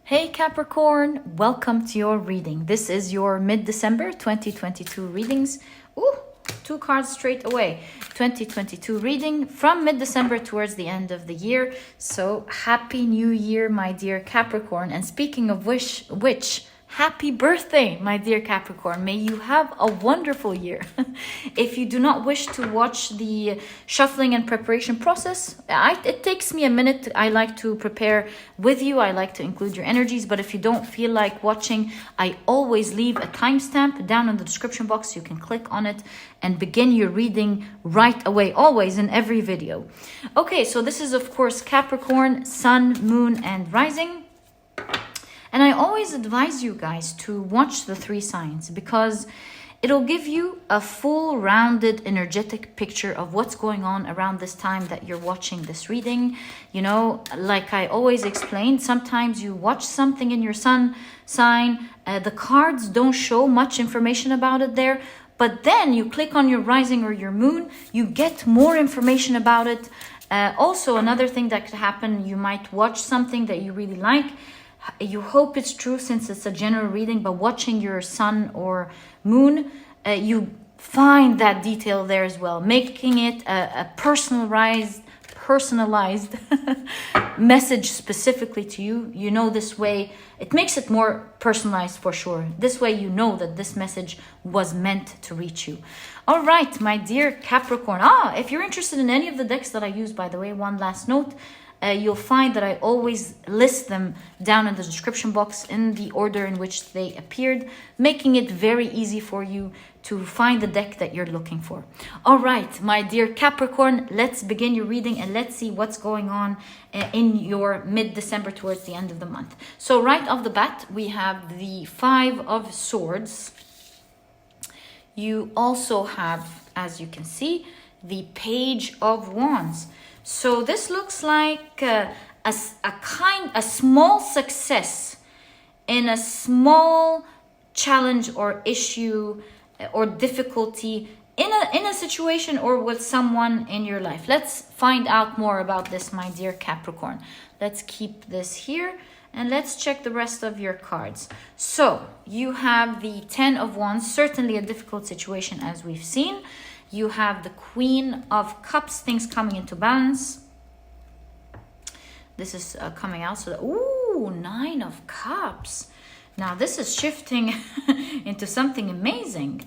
Hey Capricorn, welcome to your reading. This is your mid-December 2022 readings. Ooh, 2 cards straight away. 2022 reading from mid-December towards the end of the year. So happy new year, my dear Capricorn. And speaking of which, happy birthday, my dear Capricorn. May you have a wonderful year. If you do not wish to watch the shuffling and preparation process, it takes me a minute. I like to prepare with you. I like to include your energies. But if you don't feel like watching, I always leave a timestamp down in the description box. You can click on it and begin your reading right away, always in every video. Okay, so this is, of course, Capricorn, Sun, Moon, and Rising. And I always advise you guys to watch the 3 signs because it'll give you a full rounded energetic picture of what's going on around this time that you're watching this reading. You know, like I always explain, sometimes you watch something in your sun sign, the cards don't show much information about it there, but then you click on your rising or your moon, you get more information about it. Also, another thing that could happen, you might watch something that you really like. You hope it's true since it's a general reading, but watching your sun or moon, you find that detail there as well, making it a personalized message specifically to you. You know, this way, it makes it more personalized for sure. This way, you know that this message was meant to reach you. All right, my dear Capricorn. If you're interested in any of the decks that I use, by the way, one last note, you'll find that I always list them down in the description box in the order in which they appeared, making it very easy for you to find the deck that you're looking for. All right, my dear Capricorn, let's begin your reading and let's see what's going on in your mid-December towards the end of the month. So right off the bat, we have the 5 of Swords. You also have, as you can see, the Page of Wands. So this looks like a small success in a small challenge or issue or difficulty in a situation or with someone in your life. Let's find out more about this, my dear Capricorn. Let's keep this here and let's check the rest of your cards. So you have the 10 of Wands, certainly a difficult situation as we've seen. You have the Queen of Cups, things coming into balance. This is coming out. So, ooh, 9 of Cups. Now, this is shifting into something amazing.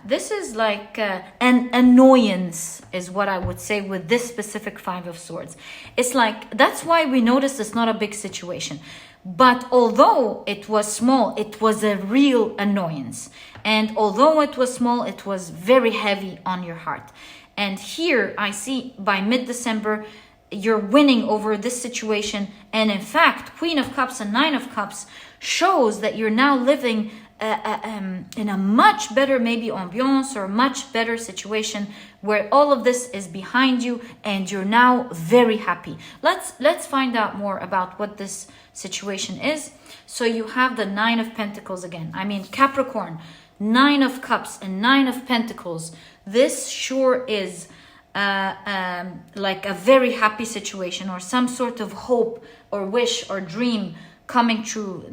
This is like an annoyance is what I would say with this specific 5 of Swords. It's like, that's why we notice it's not a big situation. But although it was small, it was a real annoyance. And although it was small, it was very heavy on your heart. And here I see by mid-December, you're winning over this situation. And in fact, Queen of Cups and 9 of Cups shows that you're now living in a much better maybe ambiance or much better situation where all of this is behind you and you're now very happy. Let's find out more about what this situation is. So you have the 9 of Pentacles again. I mean, Capricorn, 9 of Cups and 9 of Pentacles. This sure is like a very happy situation or some sort of hope or wish or dream coming true.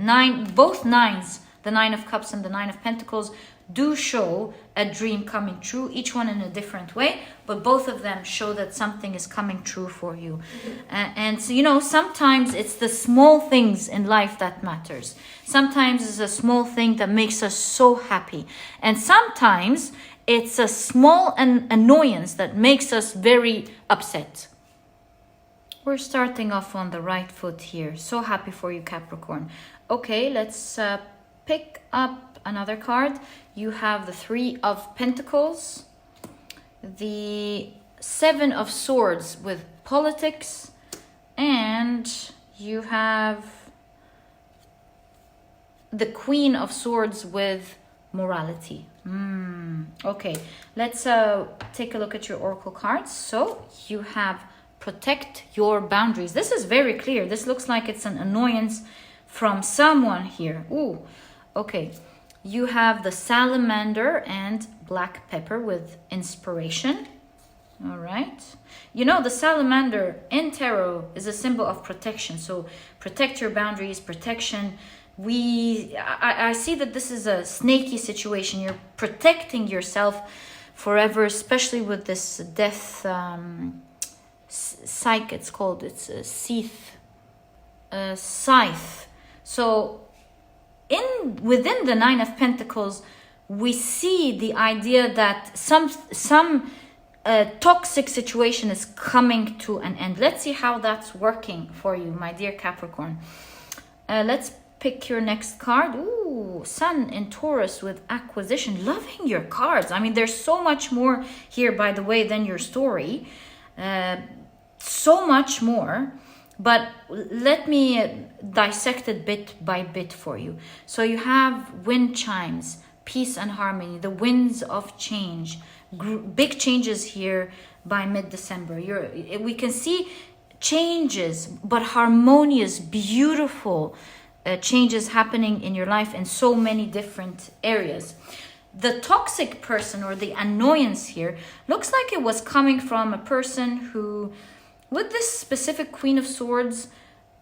Both 9s, the 9 of Cups and the 9 of Pentacles, do show a dream coming true, each one in a different way, but both of them show that something is coming true for you. And so, you know, sometimes it's the small things in life that matters. Sometimes it's a small thing that makes us so happy. And sometimes it's a small annoyance that makes us very upset. We're starting off on the right foot here. So happy for you, Capricorn. Okay, let's pick up another card. You have the 3 of Pentacles, the 7 of Swords with politics, and you have the Queen of Swords with morality. Okay, let's take a look at your oracle cards. So you have protect your boundaries. This is very clear. This looks like it's an annoyance from someone here. Ooh, okay. You have the salamander and black pepper with inspiration. All right. You know, the salamander in tarot is a symbol of protection. So protect your boundaries, protection. I see that this is a snaky situation. You're protecting yourself forever, especially with this death psyche. It's a scythe. So within the Nine of Pentacles, we see the idea that some toxic situation is coming to an end. Let's see how that's working for you, my dear Capricorn. Let's pick your next card. Ooh, Sun in Taurus with acquisition. Loving your cards. I mean, there's so much more here, by the way, than your story. So much more. But let me dissect it bit by bit for you. So you have wind chimes, peace and harmony, the winds of change. Big changes here by mid-December. We can see changes, but harmonious, beautiful changes happening in your life in so many different areas. The toxic person or the annoyance here looks like it was coming from a person who, with this specific Queen of Swords,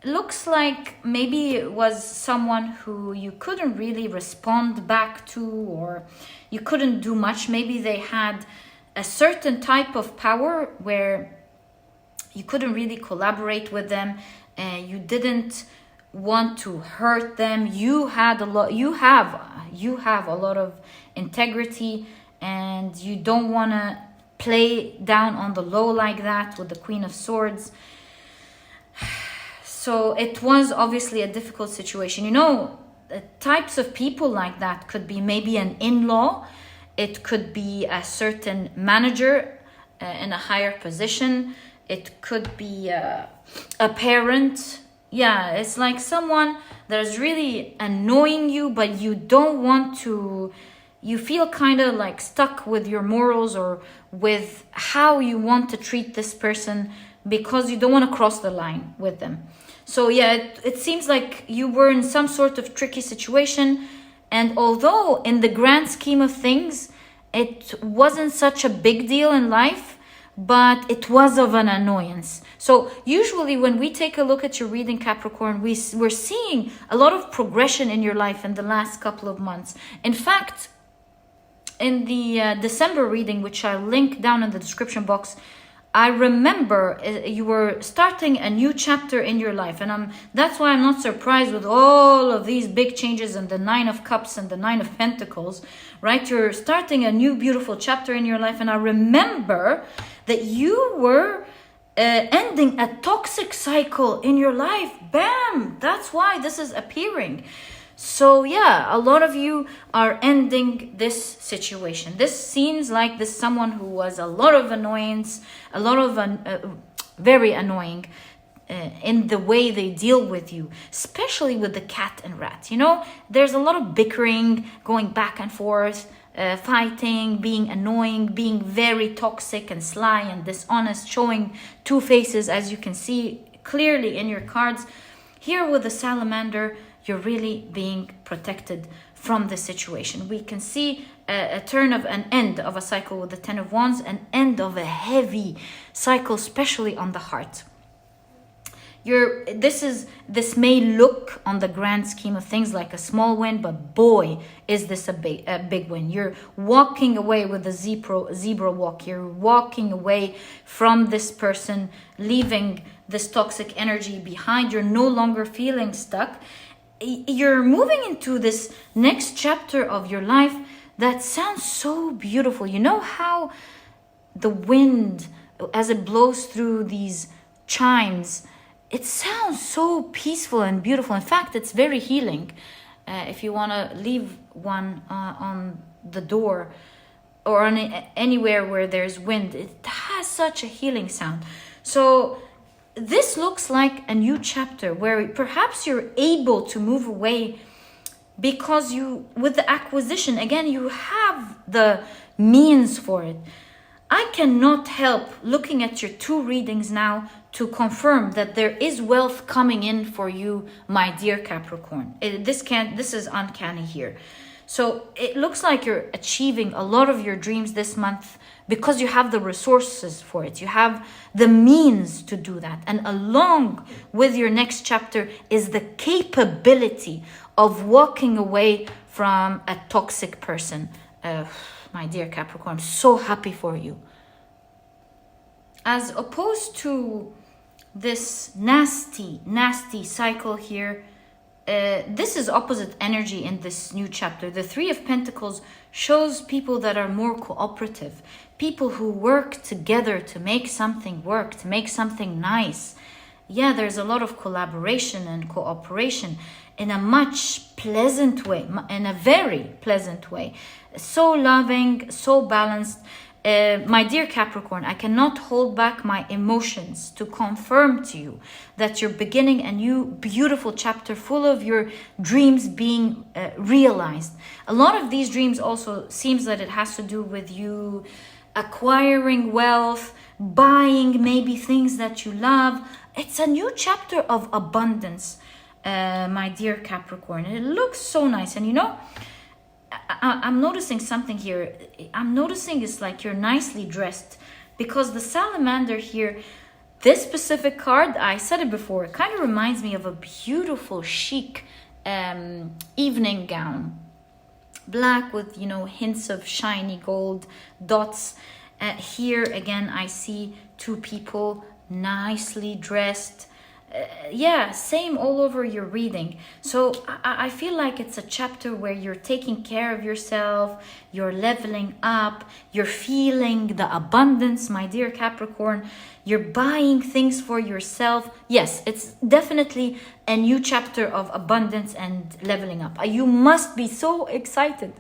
looks like maybe it was someone who you couldn't really respond back to, or you couldn't do much. Maybe they had a certain type of power where you couldn't really collaborate with them, and you didn't want to hurt them. You have a lot of integrity, and you don't want to play down on the low like that with the Queen of Swords. So it was obviously a difficult situation. You know, types of people like that could be maybe an in-law. It could be a certain manager in a higher position. It could be a parent. Yeah, it's like someone that is really annoying you, but you don't want to. You feel kind of like stuck with your morals or with how you want to treat this person because you don't want to cross the line with them. So yeah, it seems like you were in some sort of tricky situation. And although in the grand scheme of things, it wasn't such a big deal in life, but it was of an annoyance. So usually when we take a look at your reading, Capricorn, we're seeing a lot of progression in your life in the last couple of months. In fact, in the December reading, which I'll link down in the description box, I remember you were starting a new chapter in your life. And that's why I'm not surprised with all of these big changes in the Nine of Cups and the Nine of Pentacles, right? You're starting a new beautiful chapter in your life. And I remember that you were ending a toxic cycle in your life. Bam! That's why this is appearing. So yeah, a lot of you are ending this situation. This seems like this someone who was a lot of annoyance, a lot of very annoying in the way they deal with you, especially with the cat and rat. You know, there's a lot of bickering, going back and forth, fighting, being annoying, being very toxic and sly and dishonest, showing two faces, as you can see clearly in your cards. Here with the salamander, you're really being protected from the situation. We can see a turn of an end of a cycle with the Ten of Wands, an end of a heavy cycle, especially on the heart. This may look on the grand scheme of things like a small win, but boy, is this a big win. You're walking away with the zebra walk. You're walking away from this person, leaving this toxic energy behind. You're no longer feeling stuck. You're moving into this next chapter of your life that sounds so beautiful. You know how the wind, as it blows through these chimes, it sounds so peaceful and beautiful. In fact, it's very healing. If you want to leave one on the door or on anywhere where there's wind, it has such a healing sound. So this looks like a new chapter where perhaps you're able to move away because with the acquisition, again, you have the means for it. I cannot help looking at your two readings now to confirm that there is wealth coming in for you, my dear Capricorn. This is uncanny here. So it looks like you're achieving a lot of your dreams this month. because you have the resources for it. You have the means to do that. And along with your next chapter is the capability of walking away from a toxic person. My dear Capricorn, I'm so happy for you. As opposed to this nasty cycle here, this is opposite energy in this new chapter. The Three of Pentacles shows people that are more cooperative, people who work together to make something work, to make something nice. Yeah, there's a lot of collaboration and cooperation in a much pleasant way, in a very pleasant way. So loving, so balanced. My dear Capricorn, I cannot hold back my emotions to confirm to you that you're beginning a new beautiful chapter full of your dreams being realized. A lot of these dreams also seems that it has to do with you acquiring wealth, buying maybe things that you love. It's a new chapter of abundance, my dear Capricorn. And it looks so nice. And you know, I'm noticing something here. I'm noticing it's like you're nicely dressed, because the salamander here, this specific card, I said it before, it kind of reminds me of a beautiful chic evening gown. Black with, you know, hints of shiny gold dots. Here again, I see two people nicely dressed. Yeah, same all over your reading. So I feel like it's a chapter where you're taking care of yourself, you're leveling up, you're feeling the abundance, my dear Capricorn. You're buying things for yourself. Yes, it's definitely a new chapter of abundance and leveling up. You must be so excited.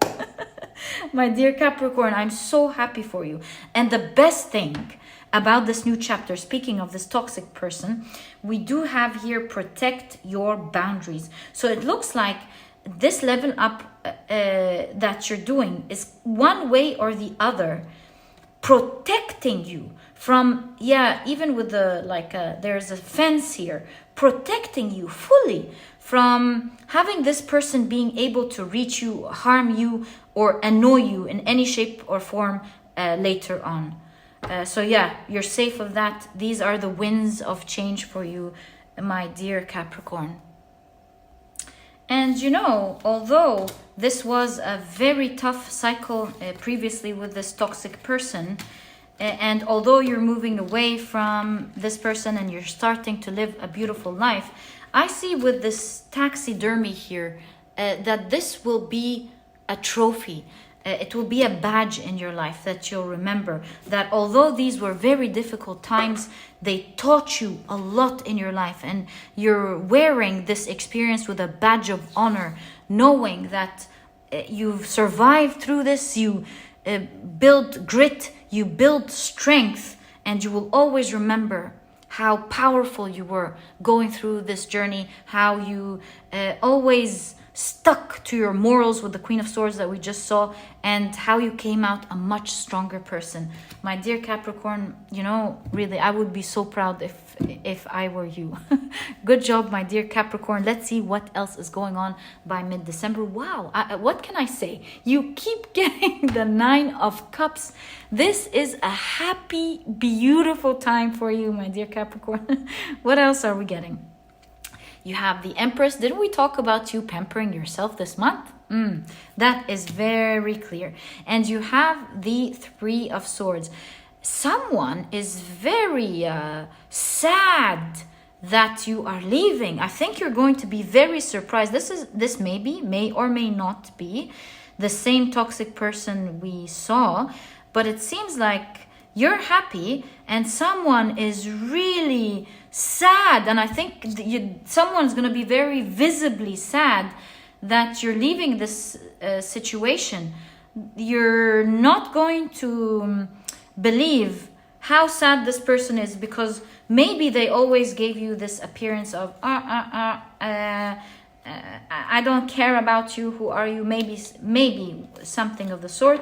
My dear Capricorn, I'm so happy for you. And the best thing about this new chapter, speaking of this toxic person, we do have here protect your boundaries. So it looks like this level up that you're doing is one way or the other protecting you from, yeah, even with the there's a fence here protecting you fully from having this person being able to reach you, harm you, or annoy you in any shape or form later on. So yeah, you're safe of that. These are the winds of change for you, my dear Capricorn. And you know, although this was a very tough cycle previously with this toxic person, and although you're moving away from this person and you're starting to live a beautiful life, I see with this taxidermy here that this will be a trophy. It will be a badge in your life that you'll remember, that although these were very difficult times, they taught you a lot in your life, and you're wearing this experience with a badge of honor, knowing that you've survived through this, you build grit, you build strength, and you will always remember how powerful you were going through this journey, how you always stuck to your morals with the Queen of Swords that we just saw, and how you came out a much stronger person. My dear Capricorn, you know, really, I would be so proud if I were you. Good job, my dear Capricorn. Let's see what else is going on by mid-December. Wow, what can I say? You keep getting the 9 of Cups. This is a happy, beautiful time for you, my dear Capricorn. What else are we getting? You have the Empress. Didn't we talk about you pampering yourself this month? That is very clear. And you have the 3 of Swords. Someone is very sad that you are leaving. I think you're going to be very surprised. This may or may not be the same toxic person we saw, but it seems like you're happy and someone is really sad, and I think someone's going to be very visibly sad that you're leaving this situation. You're not going to believe how sad this person is, because maybe they always gave you this appearance of I don't care about you, who are you, maybe something of the sort.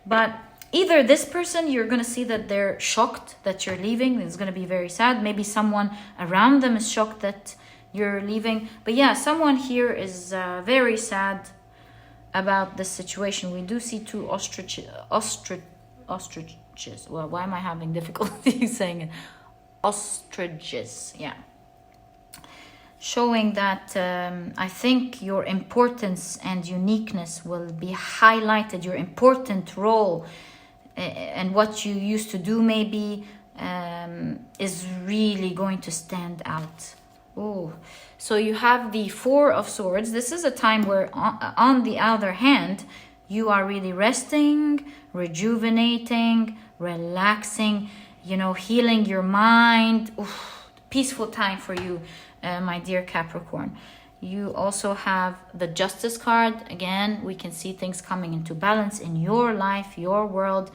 But either this person, you're going to see that they're shocked that you're leaving. It's going to be very sad. Maybe someone around them is shocked that you're leaving. But yeah, someone here is very sad about this situation. We do see 2 ostriches ostriches. Well, why am I having difficulty saying it? Ostriches, yeah. Showing that I think your importance and uniqueness will be highlighted, your important role and what you used to do maybe is really going to stand out. Oh, so you have the Four of Swords. This is a time where on the other hand, you are really resting, rejuvenating, relaxing, you know, healing your mind. Oof, peaceful time for you, my dear Capricorn. You also have the Justice card. Again, we can see things coming into balance in your life, your world.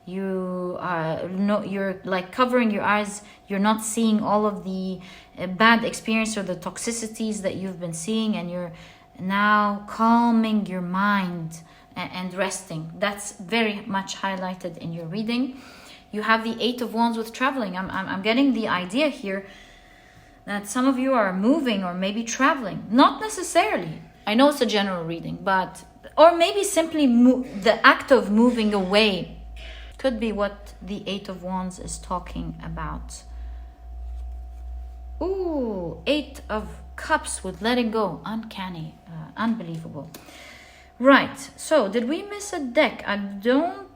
You you're like covering your eyes. You're not seeing all of the bad experience or the toxicities that you've been seeing, and you're now calming your mind and resting. That's very much highlighted in your reading. You have the Eight of Wands with traveling. I'm getting the idea here that some of you are moving or maybe traveling. Not necessarily. I know it's a general reading, but or maybe simply the act of moving away could be what the Eight of Wands is talking about. Ooh, Eight of Cups with letting go. Uncanny. Unbelievable. Right. So, did we miss a deck? I don't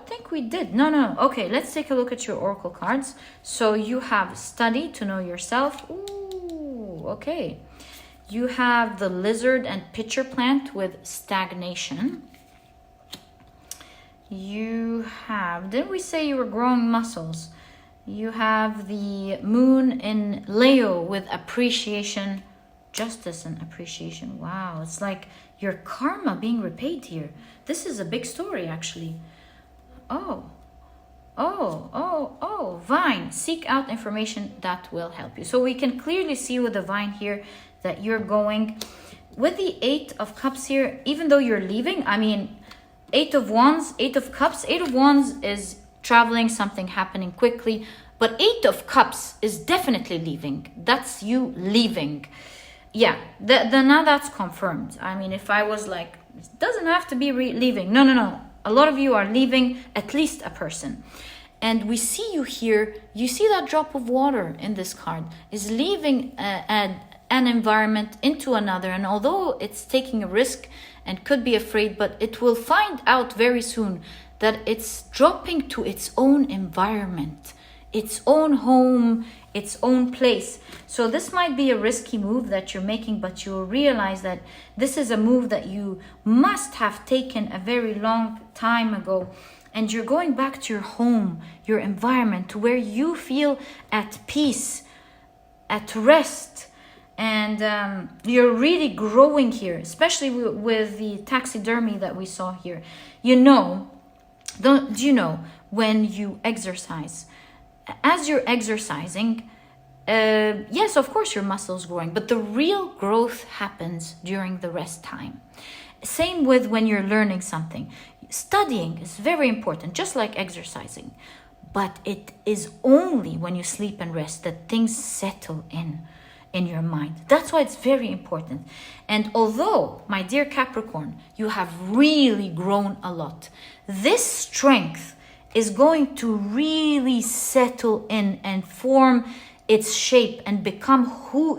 think we did. No. Okay, let's take a look at your oracle cards. So, you have study to know yourself. Ooh, okay. You have the lizard and pitcher plant with stagnation. You have, didn't we say you were growing muscles? You have the moon in Leo with appreciation, justice and appreciation. Wow, it's like your karma being repaid here. This is a big story, actually. Oh, Vine, seek out information that will help you. So we can clearly see with the Vine here that you're going with the Eight of Cups here, even though you're leaving. I mean, Eight of Wands, Eight of Cups. Eight of Wands is traveling, something happening quickly. But Eight of Cups is definitely leaving. That's you leaving. Yeah, now that's confirmed. I mean, if I was like, it doesn't have to be leaving. No. A lot of you are leaving at least a person. And we see you here. You see that drop of water in this card is leaving an environment into another. And although it's taking a risk and could be afraid, but it will find out very soon that it's dropping to its own environment, its own home, its own place. So this might be a risky move that you're making, but you'll realize that this is a move that you must have taken a very long time ago. And you're going back to your home, your environment, to where you feel at peace, at rest. And you're really growing here, especially with the taxidermy that we saw here. Do you know when you exercise? As you're exercising, yes, of course your muscles growing, but the real growth happens during the rest time. Same with when you're learning something. Studying is very important, just like exercising. But it is only when you sleep and rest that things settle in your mind. That's why it's very important. And although, my dear Capricorn, you have really grown a lot, this strength is going to really settle in and form its shape and become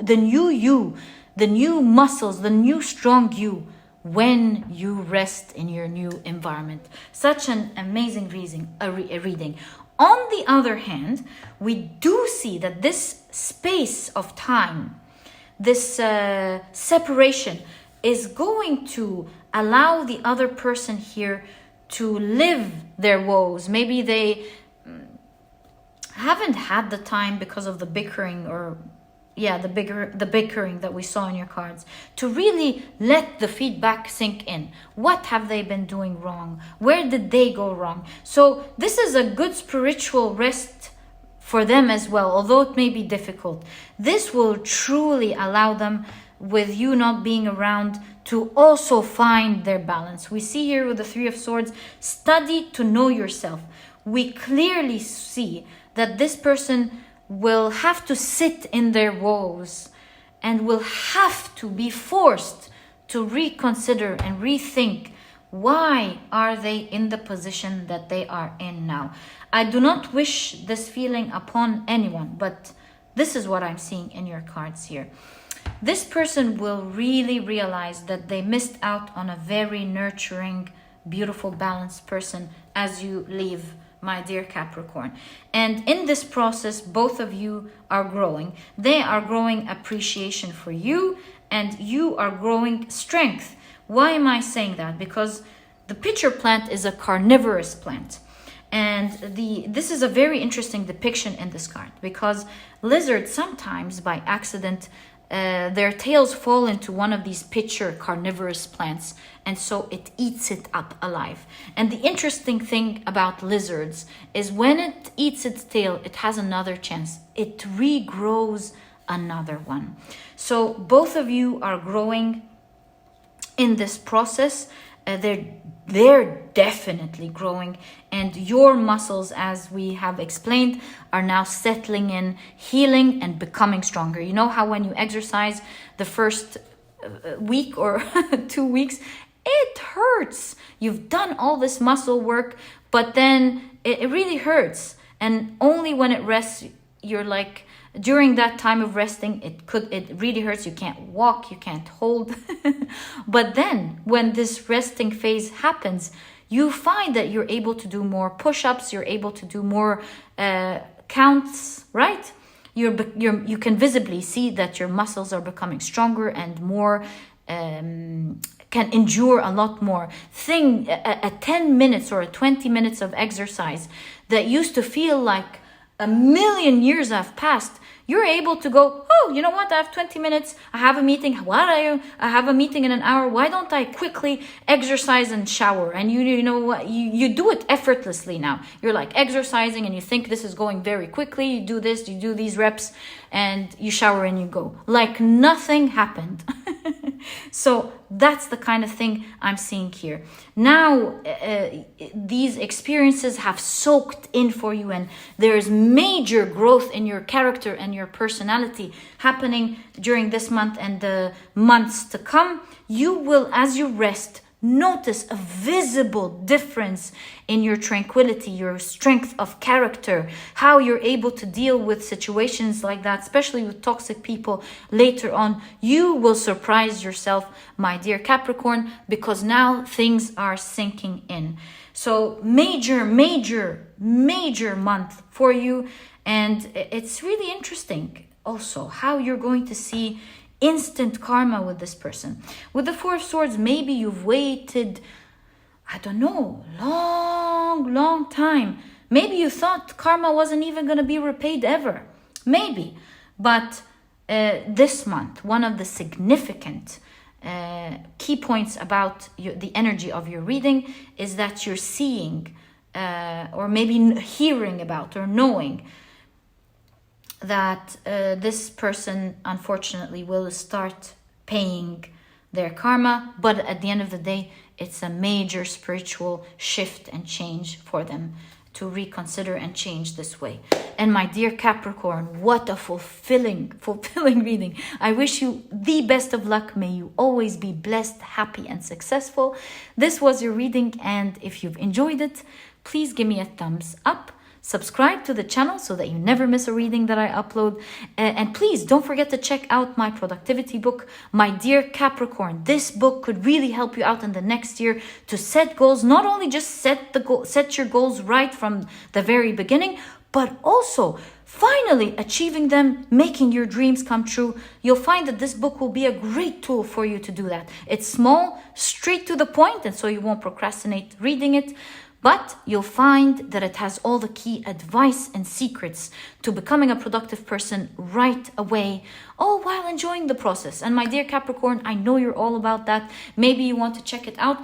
the new you, the new muscles, the new strong you, when you rest in your new environment. Such an amazing reading. On the other hand, we do see that this space of time, this separation, is going to allow the other person here to live their woes. Maybe they haven't had the time because of the bickering, or the bickering that we saw in your cards, to really let the feedback sink in. What have they been doing wrong? Where did they go wrong? So this is a good spiritual rest for them as well, although it may be difficult. This will truly allow them, with you not being around, to also find their balance. We see here with the Three of Swords, study to know yourself. We clearly see that this person will have to sit in their woes and will have to be forced to reconsider and rethink Why are they in the position that they are in now? I do not wish this feeling upon anyone, but this is what I'm seeing in your cards here. This person will really realize that they missed out on a very nurturing, beautiful, balanced person as you leave, my dear Capricorn. And in this process, both of you are growing. They are growing appreciation for you, and you are growing strength. Why am I saying that? Because the pitcher plant is a carnivorous plant. And this is a very interesting depiction in this card, because lizards sometimes by accident their tails fall into one of these pitcher carnivorous plants, and so it eats it up alive. And the interesting thing about lizards is when it eats its tail, it has another chance. It regrows another one. So both of you are growing in this process. They're definitely growing, and your muscles, as we have explained, are now settling in, healing, and becoming stronger. You know how when you exercise the first week or 2 weeks, it hurts. You've done all this muscle work, but then it really hurts. And only when it rests, you're like, during that time of resting, it really hurts. You can't walk, you can't hold. But then when this resting phase happens, you find that you're able to do more push-ups, you're able to do more counts, right? You can visibly see that your muscles are becoming stronger and more, can endure a lot more. A 10 minutes or a 20 minutes of exercise that used to feel like a million years have passed, you're able to go, oh, you know what? I have 20 minutes. I have a meeting. I have a meeting in an hour. Why don't I quickly exercise and shower? And you know what? You do it effortlessly now. You're like exercising and you think this is going very quickly. You do this, you do these reps, and you shower and you go. Like nothing happened. So that's the kind of thing I'm seeing here. Now, these experiences have soaked in for you, and there's major growth in your character and your personality happening during this month and the months to come. You will, as you rest, notice a visible difference in your tranquility, your strength of character, how you're able to deal with situations like that, especially with toxic people later on. You will surprise yourself, my dear Capricorn, because now things are sinking in. So major month for you. And it's really interesting also how you're going to see instant karma with this person. With the Four of Swords, maybe you've waited, I don't know, long time. Maybe you thought karma wasn't even going to be repaid ever. Maybe. But this month, one of the significant key points about the energy of your reading is that you're seeing or maybe hearing about or knowing that this person unfortunately will start paying their karma, but at the end of the day, it's a major spiritual shift and change for them to reconsider and change this way. And my dear Capricorn, what a fulfilling reading. I wish you the best of luck. May you always be blessed, happy, and successful. This was your reading, and if you've enjoyed it, please give me a thumbs up. Subscribe to the channel so that you never miss a reading that I upload. And please don't forget to check out my productivity book, My Dear Capricorn. This book could really help you out in the next year to set goals. Not only just set your goals right from the very beginning, but also finally achieving them, making your dreams come true. You'll find that this book will be a great tool for you to do that. It's small, straight to the point, and so you won't procrastinate reading it. But you'll find that it has all the key advice and secrets to becoming a productive person right away, all while enjoying the process. And my dear Capricorn, I know you're all about that. Maybe you want to check it out.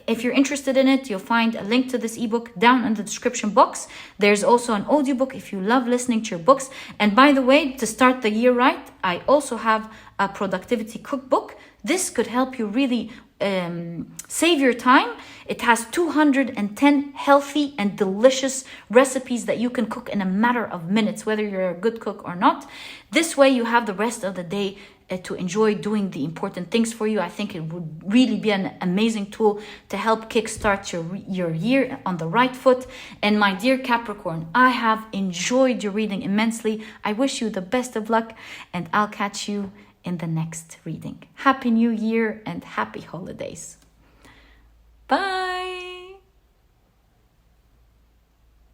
If you're interested in it, you'll find a link to this ebook down in the description box. There's also an audiobook if you love listening to your books. And by the way, to start the year right, I also have a productivity cookbook. This could help you really save your time. It has 210 healthy and delicious recipes that you can cook in a matter of minutes, whether you're a good cook or not. This way you have the rest of the day to enjoy doing the important things for you. I think it would really be an amazing tool to help kickstart your year on the right foot. And my dear Capricorn, I have enjoyed your reading immensely. I wish you the best of luck, and I'll catch you in the next reading. Happy New Year and happy holidays. Bye.